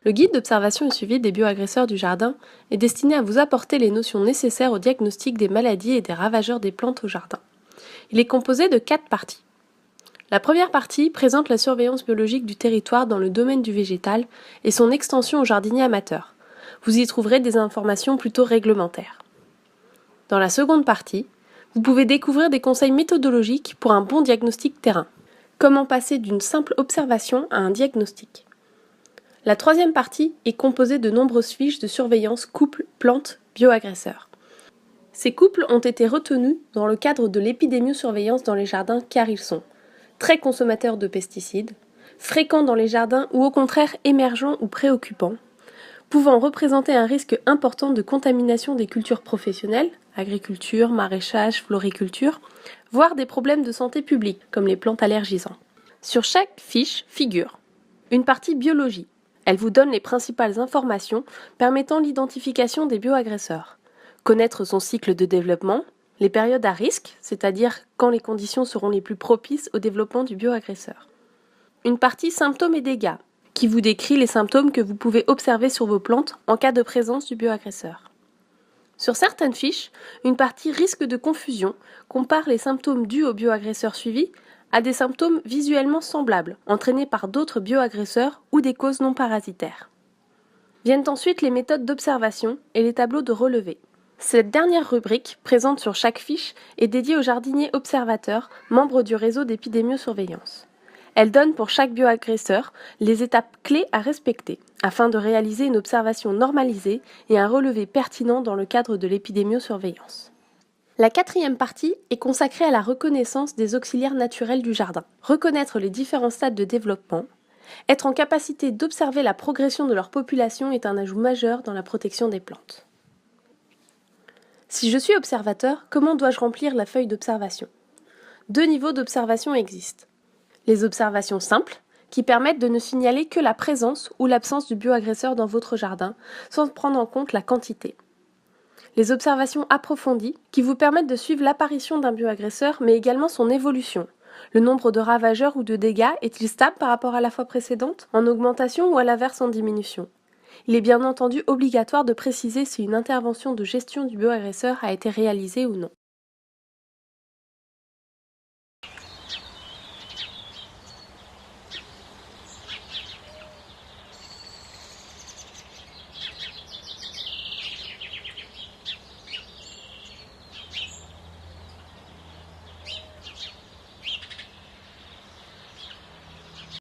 Le guide d'observation et suivi des bioagresseurs du jardin est destiné à vous apporter les notions nécessaires au diagnostic des maladies et des ravageurs des plantes au jardin. Il est composé de 4 parties. La première partie présente la surveillance biologique du territoire dans le domaine du végétal et son extension aux jardiniers amateurs. Vous y trouverez des informations plutôt réglementaires. Dans la seconde partie, vous pouvez découvrir des conseils méthodologiques pour un bon diagnostic terrain. Comment passer d'une simple observation à un diagnostic. La troisième partie est composée de nombreuses fiches de surveillance couple plantes-bioagresseurs. Ces couples ont été retenus dans le cadre de l'épidémiosurveillance dans les jardins car ils sont très consommateurs de pesticides, fréquents dans les jardins ou au contraire émergents ou préoccupants, pouvant représenter un risque important de contamination des cultures professionnelles, agriculture, maraîchage, floriculture, voire des problèmes de santé publique comme les plantes allergisantes. Sur chaque fiche figure une partie biologie. Elle vous donne les principales informations permettant l'identification des bioagresseurs. Connaître son cycle de développement, les périodes à risque, c'est-à-dire quand les conditions seront les plus propices au développement du bioagresseur. Une partie symptômes et dégâts, qui vous décrit les symptômes que vous pouvez observer sur vos plantes en cas de présence du bioagresseur. Sur certaines fiches, une partie risque de confusion compare les symptômes dus au bioagresseur suivi à des symptômes visuellement semblables, entraînés par d'autres bioagresseurs ou des causes non parasitaires. Viennent ensuite les méthodes d'observation et les tableaux de relevé. Cette dernière rubrique, présente sur chaque fiche, est dédiée aux jardiniers observateurs, membres du réseau d'épidémiosurveillance. Elle donne pour chaque bioagresseur les étapes clés à respecter, afin de réaliser une observation normalisée et un relevé pertinent dans le cadre de l'épidémiosurveillance. La quatrième partie est consacrée à la reconnaissance des auxiliaires naturels du jardin. Reconnaître les différents stades de développement, être en capacité d'observer la progression de leur population est un ajout majeur dans la protection des plantes. Si je suis observateur, comment dois-je remplir la feuille d'observation ? 2 niveaux d'observation existent. Les observations simples, qui permettent de ne signaler que la présence ou l'absence du bioagresseur dans votre jardin, sans prendre en compte la quantité. Les observations approfondies, qui vous permettent de suivre l'apparition d'un bioagresseur, mais également son évolution. Le nombre de ravageurs ou de dégâts est-il stable par rapport à la fois précédente, en augmentation ou à l'inverse en diminution ? Il est bien entendu obligatoire de préciser si une intervention de gestion du bioagresseur a été réalisée ou non.